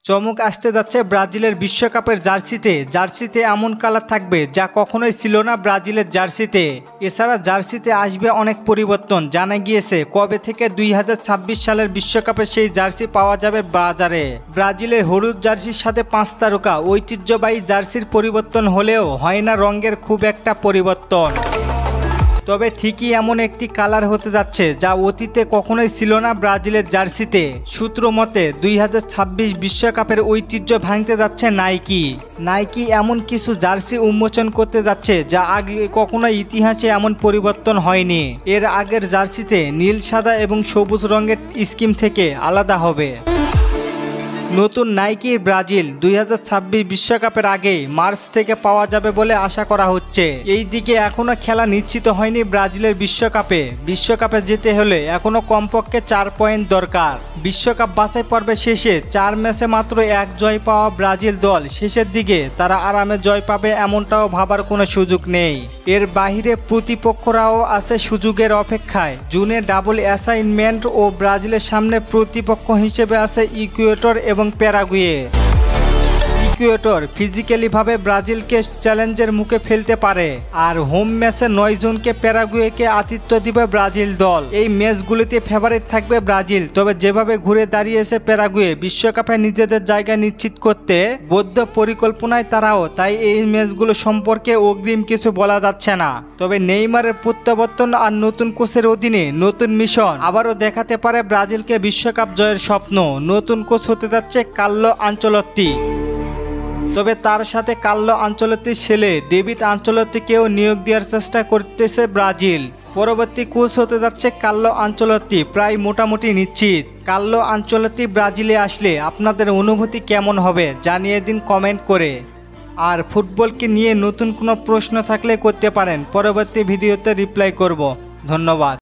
চমক আসতে যাচ্ছে ব্রাজিলের বিশ্বকাপের জার্সিতে এমন কালার থাকবে যা কখনোই ছিল না ব্রাজিলের জার্সিতে। এছাড়া জার্সিতে আসবে অনেক পরিবর্তন। জানা গিয়েছে কবে থেকে 2026 সালের বিশ্বকাপে সেই জার্সি পাওয়া যাবে বাজারে। ব্রাজিলের হলুদ জার্সির সাথে 5 তারকা ঐতিহ্যবাহী জার্সির পরিবর্তন হলেও হয় না রঙের খুব একটা পরিবর্তন। তবে ঠিকই এমন একটি কালার হতে যাচ্ছে যা অতীতে কখনোই ছিল না ব্রাজিলের জার্সিতে। সূত্র মতে 2026 বিশ্বকাপের ঐতিহ্য ভাঙতে যাচ্ছে নাইকি এমন কিছু জার্সি উন্মোচন করতে যাচ্ছে যা আগে কখনো ইতিহাসে এমন পরিবর্তন হয়নি। এর আগের জার্সিতে নীল, সাদা এবং সবুজ রঙের স্কিম থেকে আলাদা হবে। নতুন নাইকি ব্রাজিল 2026 বিশ্বকাপের আগেই মার্চ থেকে পাওয়া যাবে বলে আশা করা হচ্ছে। এই দিকে এখনো খেলা নিশ্চিত হয়নি ব্রাজিলের বিশ্বকাপে যেতে হলে এখনো কমপক্ষে 4 পয়েন্ট দরকার। বিশ্বকাপ বাছাই পর্বে শেষে 4 ম্যাচে মাত্র 1 জয় পাওয়া ব্রাজিল দল শেষের দিকে তারা আরামে জয় পাবে এমনটাও ভাবার কোনো সুযোগ নেই। এর বাহিরে প্রতিপক্ষরাও আছে সুযোগের অপেক্ষায়। জুনে ডাবল অ্যাসাইনমেন্ট ও ব্রাজিলের সামনে প্রতিপক্ষ হিসেবে আছে ইকুয়েডর এবং প্যারাগুয়ে। ইকুয়েডর ফিজিক্যালিভাবে ব্রাজিলকে চ্যালেঞ্জের মুখে ফেলতে পারে, আর হোম ম্যাচে 9 জনকে প্যারাগুয়েকে আতিথ্য দিবে ব্রাজিল দল। এই ম্যাচগুলিতে ফেভারিট থাকবে ব্রাজিল। তবে যেভাবে ঘুরে দাঁড়িয়েছে প্যারাগুয়ে বিশ্বকাপে নিজেদের জায়গা নিশ্চিত করতে বদ্ধ পরিকল্পনায় তারাও, তাই এই ম্যাচগুলো সম্পর্কে অগ্রিম কিছু বলা যাচ্ছে না। তবে নেইমারের প্রত্যাবর্তন আর নতুন কোচের অধীনে নতুন মিশন আবারও দেখাতে পারে ব্রাজিলকে বিশ্বকাপ জয়ের স্বপ্ন। নতুন কোচ হতে যাচ্ছে কার্লো আনচেলত্তি। তবে তার সাথে কার্লো আনচেলত্তির ছেলে ডেভিড আনচেলত্তিকেও নিয়োগ দেওয়ার চেষ্টা করতেছে ব্রাজিল। পরবর্তী কোচ হতে যাচ্ছে কার্লো আনচেলত্তি প্রায় মোটামুটি নিশ্চিত। কার্লো আনচেলত্তি ব্রাজিলে আসলে আপনাদের অনুভূতি কেমন হবে জানিয়ে দিন কমেন্ট করে। আর ফুটবলকে নিয়ে নতুন কোনো প্রশ্ন থাকলে করতে পারেন, পরবর্তী ভিডিওতে রিপ্লাই করব। ধন্যবাদ।